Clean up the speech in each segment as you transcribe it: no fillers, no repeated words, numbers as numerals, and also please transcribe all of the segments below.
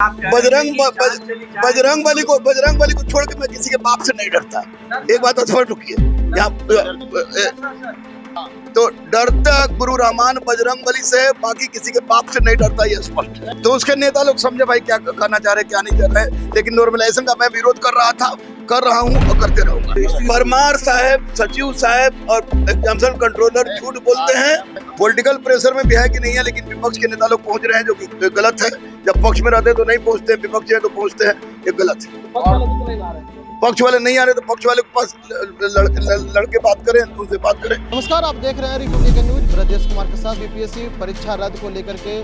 बजरंग बली को छोड़ के मैं किसी के बाप से नहीं डरता। एक बात और रुकिए, यहाँ तो डरता गुरु रहमान बजरंग बली से, बाकी किसी के बाप से नहीं डरता, ये स्पष्ट है। तो उसके नेता लोग समझे भाई क्या करना चाह रहे क्या नहीं कर रहे, लेकिन नॉर्मलाइजेशन का मैं विरोध कर रहा था, कर रहा हूँ और करते रहूंगा। परमार साहब, सचिव साहब और एग्जामिनेशन कंट्रोलर झूठ बोलते हैं। पॉलिटिकल प्रेशर में भी है कि नहीं है, लेकिन विपक्ष के नेता लोग पहुंच रहे हैं, जो कि गलत है। जब पक्ष में रहते तो नहीं पहुंचते, विपक्ष है तो पहुंचते हैं, ये गलत है। पक्ष वाले नहीं आ रहे तो पक्ष वाले के पास लड़के बात करें, उनसे बात करें। नमस्कार, आप देख रहे हैं रिपब्लिकन न्यूज। ब्रजेश कुमार के साथ बीपीएससी परीक्षा रद्द को लेकर के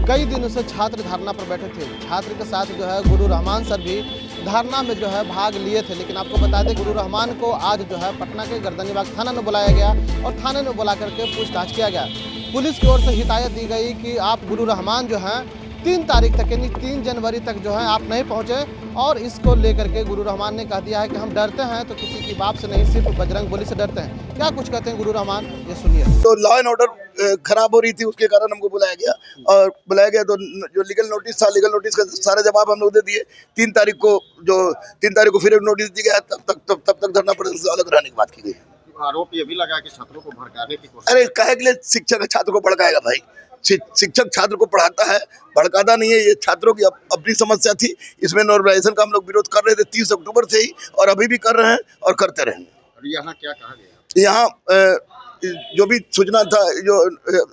कई दिनों से छात्र धरना पर बैठे थे। छात्र के साथ जो है गुरु रहमान सर भी धरना में जो है भाग लिए थे, लेकिन आपको बता दें गुरु रहमान को आज जो है पटना के गर्दनीबाग थाना में बुलाया गया और थाने में बुला करके पूछताछ किया गया। पुलिस की ओर से हिदायत दी गई कि आप गुरु रहमान जो है 3 तारीख तक यानी 3 जनवरी तक जो है आप नहीं पहुंचे, और इसको लेकर के गुरु रहमान ने कह दिया है कि हम डरते हैं तो किसी की बाप से नहीं, सिर्फ बजरंग बली से डरते हैं। क्या कुछ कहते हैं गुरु रहमान, ये सुनिए। तो लॉ एंड ऑर्डर खराब हो रही थी, उसके कारण हमको बुलाया गया, और बुलाया गया तो जो लीगल नोटिस था, लीगल नोटिस का सारा जवाब हम लोग दे दिए। 3 तारीख को फिर एक नोटिस दी गया, तब तक धरना प्रदर्शन से अलग रहने की बात की गई। आरोप ये भी लगा कि छात्रों को भड़काने की कोशिश। अरे काहे के लिए शिक्षक छात्र को भड़काएगा भाई? शिक्षक छात्र को पढ़ाता है, भड़काता नहीं है। ये छात्रों की अपनी समस्या थी, इसमें नॉर्मलाइजेशन का हम लोग विरोध कर रहे थे 30 अक्टूबर से ही, और अभी भी कर रहे हैं और करते रहेंगे। और यहाँ क्या कहा गया? यहाँ जो भी सूचना था, जो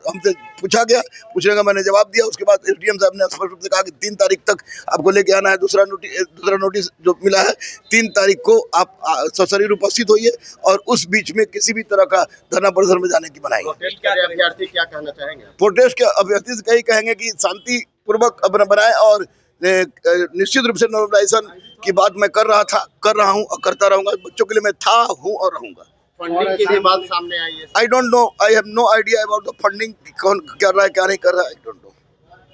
हमसे पूछा गया, पूछने का मैंने जवाब दिया। उसके बाद एसडीएम साहब ने स्पष्ट रूप से कहा कि 3 तारीख तक आपको लेके आना है। दूसरा नोटिस जो मिला है, 3 तारीख को आप सशरीर उपस्थित होइए, और उस बीच में किसी भी तरह का धरना प्रदर्शन में जाने की मनाई। अभ्यर्थी क्या कहना चाहेंगे? प्रोटेस्ट के अभ्यर्थी से कहीं कहेंगे कि शांति पूर्वक अपना बनाए, और निश्चित रूप से नॉर्मलाइजेशन की बात मैं कर रहा हूँ और करता रहूंगा। बच्चों के लिए मैं था, हूँ और रहूंगा। फंडिंग की भी बात सामने आई है। I don't know, I have no idea about the funding, कौन कर रहा है क्या नहीं कर रहा है, I don't know.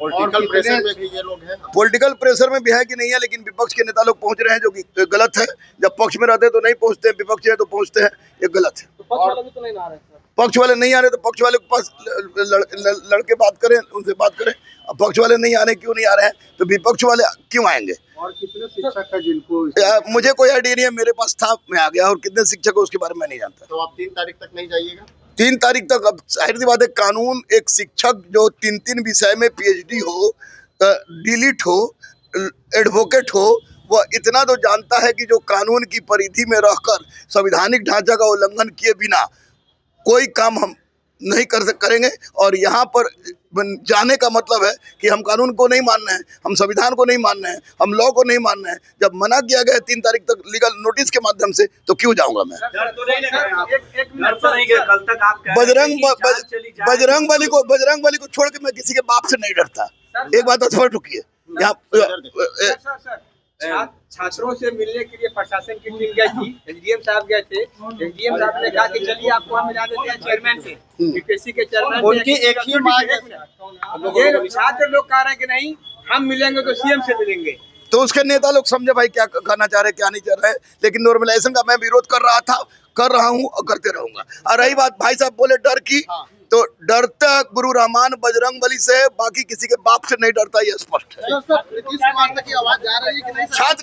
Political pressure में भी ये लोग हैं। पॉलिटिकल प्रेशर में भी है कि नहीं है, लेकिन विपक्ष के नेता लोग पहुंच रहे हैं, जो कि गलत है। जब पक्ष में रहते तो नहीं पहुंचते, विपक्ष है तो पहुंचते हैं, ये गलत है। पक्ष वाले नहीं आ रहे तो पक्ष वाले के पास लड़के बात करें, उनसे बात करें। अब पक्ष वाले नहीं आ रहे, क्यों नहीं आ रहे हैं, तो विपक्ष वाले क्यों आएंगे? और कितने शिक्षक है जिनको मुझे कोई आइडिया नहीं है, मेरे पास था, मैं आ गया, और कितने शिक्षक है उसके बारे में नहीं जानता। तो आप 3 तारीख तक नहीं जाइएगा? 3 तारीख तक, अब जाहिर सी बात है, कानून, एक शिक्षक जो 3 विषय में PhD हो, डिलीट हो, एडवोकेट हो, वह इतना तो जानता है कि जो कानून की परिधि में रहकर संवैधानिक ढांचा का उल्लंघन किए बिना कोई काम हम नहीं करेंगे। और यहाँ पर जाने का मतलब है कि हम कानून को नहीं मान रहे हैं, हम संविधान को नहीं मान रहे हैं, हम लॉ को नहीं मान रहे हैं। जब मना किया गया 3 तारीख तक लीगल नोटिस के माध्यम से, तो क्यों जाऊंगा मैं? बजरंग बली को छोड़ के मैं किसी के बाप से नहीं डरता। एक बात और रुकिए, यहाँ छात्रों से मिलने के लिए प्रशासन की टीम गई थी, एसडीएम साहब गए थे। एसडीएम साहब ने कहा कि चलिए आपको हम मिला देते हैं चेयरमैन से, बीपीएससी के चेयरमैन। उनकी एक ही मांग है। ये छात्र लोग कह रहे हैं कि नहीं, हम मिलेंगे तो सीएम से मिलेंगे। तो उसके नेता लोग समझे भाई क्या करना चाह रहे क्या नहीं चाह रहे, लेकिन नॉर्मलाइजेशन का मैं विरोध कर रहा था, कर रहा हूँ और करते रहूंगा। और रही बात भाई साहब बोले डर की, तो डरता गुरु रहमान बजरंग बली से, बाकी किसी के बाप से नहीं डरता, ये स्पष्ट है। छात्र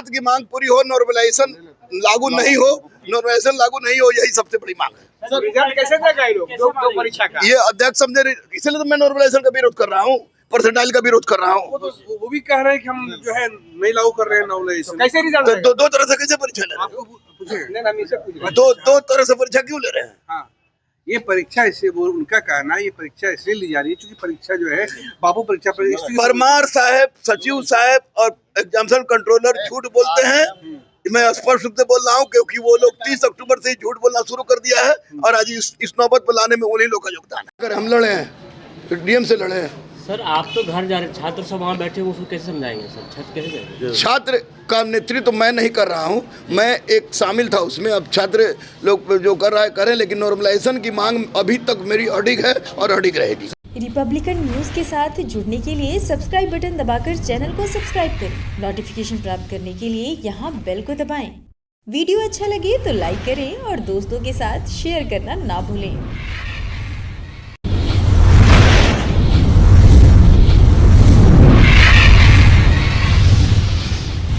की मांग पूरी हो, नॉर्मलाइजेशन लागू नहीं हो, यही सबसे बड़ी मांग है। रिजल्ट कैसे देगा ये लोग दो परीक्षा का? ये अध्यक्ष समझे, इसलिए तो मैं नॉर्मलाइजेशन का विरोध कर रहा हूँ, परसेंटाइल का विरोध कर रहा हूँ। वो भी कह रहे हैं कि हम जो है नहीं लागू कर रहे हैं नॉर्मलाइजेशन। कैसे रिजल्ट? दो तरह से कैसे परीक्षा ले रहे हैं? दो तरह से परीक्षा क्यों ले रहे हैं? हाँ, ये परीक्षा इससे, वो उनका कहना है, ये परीक्षा इसलिए ली जा रही है क्योंकि परीक्षा जो है बाबू परीक्षा पर परमार साहब, सचिव साहब और एग्जामिनेशन कंट्रोलर झूठ बोलते हैं। मैं स्पष्ट रूप से बोल रहा हूँ, क्योंकि वो लोग 30 अक्टूबर से ही झूठ बोलना शुरू कर दिया है, और आज इस नौबत पर लाने में उन्हीं लोग का योगदान है। अगर हम लड़े हैं, डीएम से लड़े हैं। सर आप तो घर जा रहे, छात्र सब वहाँ बैठे, उसको कैसे समझाएंगे सर? छात्र कैसे जाएंगे? छात्र का नेतृत्व तो मैं नहीं कर रहा हूँ, मैं एक शामिल था उसमें। अब छात्र लोग जो कर रहा है करें, लेकिन नॉर्मलाइजेशन की मांग अभी तक मेरी अडिग है और अडिग रहेगी। रिपब्लिकन न्यूज के साथ जुड़ने के लिए सब्सक्राइब बटन दबाकर चैनल को सब्सक्राइब करें। नोटिफिकेशन प्राप्त करने के लिए यहाँ बेल को दबाएं। वीडियो अच्छा लगे तो लाइक करें और दोस्तों के साथ शेयर करना ना भूलें।